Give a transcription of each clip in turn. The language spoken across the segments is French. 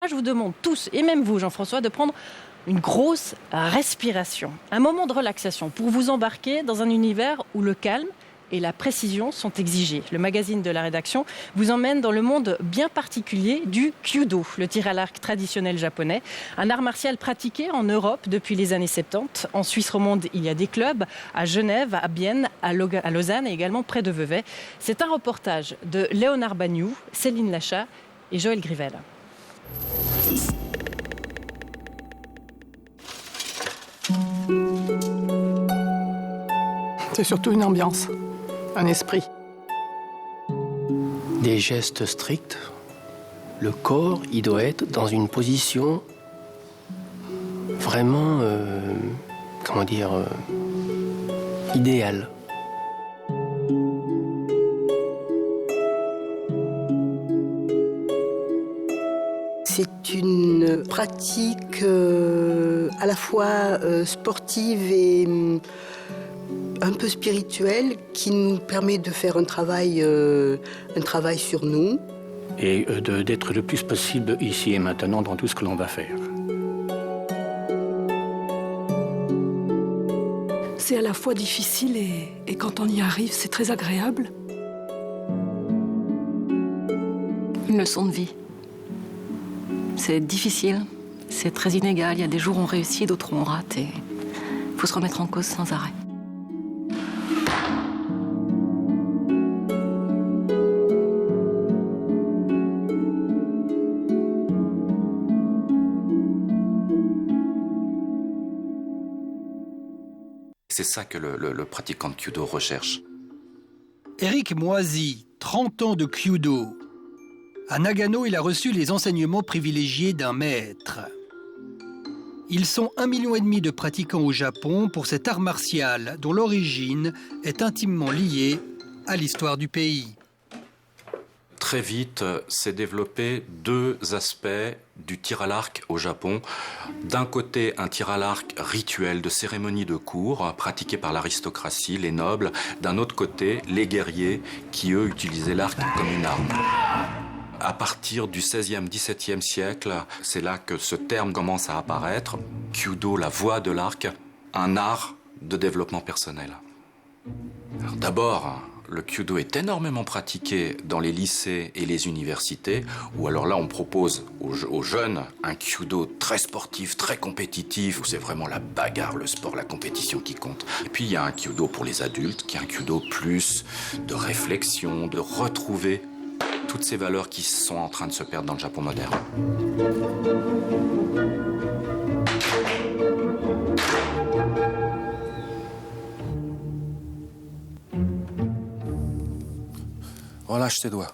je vous demande tous, et même vous, Jean-François, de prendre une grosse respiration. Un moment de relaxation pour vous embarquer dans un univers où le calme et la précision sont exigés. Le magazine de la rédaction vous emmène dans le monde bien particulier du Kyudo, le tir à l'arc traditionnel japonais. Un art martial pratiqué en Europe depuis les années 70. En Suisse romande, il y a des clubs, à Genève, à Bienne, à Lausanne et également près de Vevey. C'est un reportage de Léonard Bagnoux, Céline Lachat et Joël Grivel. C'est surtout une ambiance, un esprit. Des gestes stricts. Le corps, il doit être dans une position vraiment, idéale. C'est une pratique à la fois sportive et un peu spirituelle qui nous permet de faire un travail sur nous. Et d'être le plus possible ici et maintenant dans tout ce que l'on va faire. C'est à la fois difficile et quand on y arrive, c'est très agréable. Une leçon de vie. C'est difficile, c'est très inégal. Il y a des jours où on réussit, d'autres où on rate. Et il faut se remettre en cause sans arrêt. C'est ça que le pratiquant de Kyudo recherche. Éric Moisy, 30 ans de Kyudo. À Nagano, il a reçu les enseignements privilégiés d'un maître. Ils sont 1,5 million de pratiquants au Japon pour cet art martial dont l'origine est intimement liée à l'histoire du pays. Très vite, s'est développé deux aspects du tir à l'arc au Japon. D'un côté, un tir à l'arc rituel de cérémonie de cour, pratiqué par l'aristocratie, les nobles. D'un autre côté, les guerriers qui, eux, utilisaient l'arc comme une arme. À partir du XVIe, XVIIe siècle, c'est là que ce terme commence à apparaître. Kyudo, la voie de l'arc, un art de développement personnel. D'abord, le Kyudo est énormément pratiqué dans les lycées et les universités, où alors là on propose aux jeunes un Kyudo très sportif, très compétitif, où c'est vraiment la bagarre, le sport, la compétition qui compte. Et puis il y a un Kyudo pour les adultes, qui est un Kyudo plus de réflexion, de retrouver toutes ces valeurs qui sont en train de se perdre dans le Japon moderne. Relâche tes doigts.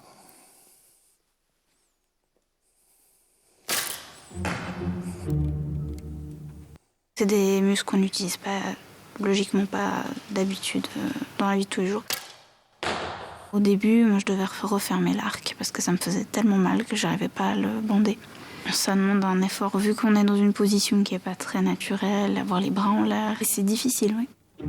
C'est des muscles qu'on n'utilise pas, logiquement pas d'habitude dans la vie de tous les jours. Au début, moi, je devais refermer l'arc parce que ça me faisait tellement mal que j'arrivais pas à le bander. Ça demande un effort, vu qu'on est dans une position qui est pas très naturelle, avoir les bras en l'air, c'est difficile, oui.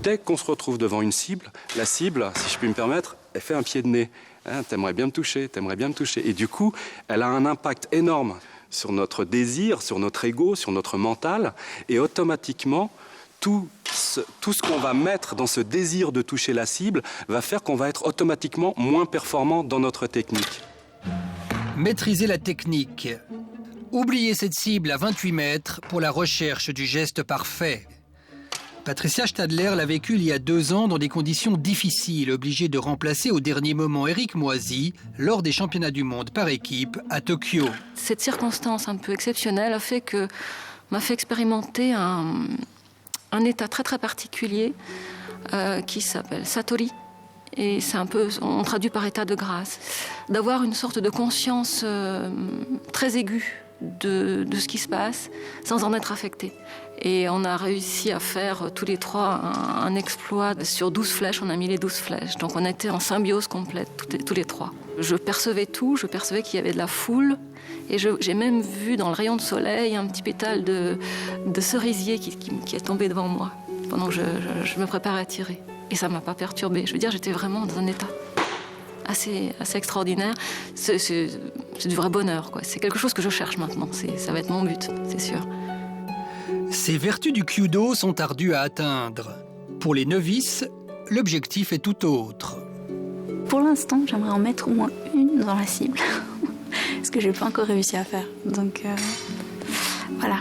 Dès qu'on se retrouve devant une cible, la cible, si je puis me permettre, elle fait un pied de nez. Hein, t'aimerais bien me toucher, t'aimerais bien me toucher. Et du coup, elle a un impact énorme sur notre désir, sur notre ego, sur notre mental. Et automatiquement, tout ce qu'on va mettre dans ce désir de toucher la cible va faire qu'on va être automatiquement moins performant dans notre technique. Maîtriser la technique. Oubliez cette cible à 28 mètres pour la recherche du geste parfait. Patricia Stadler l'a vécu il y a 2 ans dans des conditions difficiles, obligée de remplacer au dernier moment Éric Moisy lors des championnats du monde par équipe à Tokyo. Cette circonstance un peu exceptionnelle m'a fait expérimenter un état très très particulier qui s'appelle Satori. Et c'est un peu, on traduit par état de grâce, d'avoir une sorte de conscience très aiguë de ce qui se passe sans en être affecté. Et on a réussi à faire tous les trois un exploit. Sur 12 flèches, on a mis les 12 flèches. Donc on était en symbiose complète, tous les trois. Je percevais tout, je percevais qu'il y avait de la foule. Et j'ai même vu dans le rayon de soleil un petit pétale de cerisier qui est tombé devant moi pendant que je me préparais à tirer. Et ça ne m'a pas perturbée. Je veux dire, j'étais vraiment dans un état assez extraordinaire. C'est du vrai bonheur, quoi. C'est quelque chose que je cherche maintenant. Ça va être mon but, c'est sûr. Ces vertus du kyudo sont ardues à atteindre. Pour les novices, l'objectif est tout autre. Pour l'instant, j'aimerais en mettre au moins une dans la cible. Ce que je n'ai pas encore réussi à faire. Donc, voilà.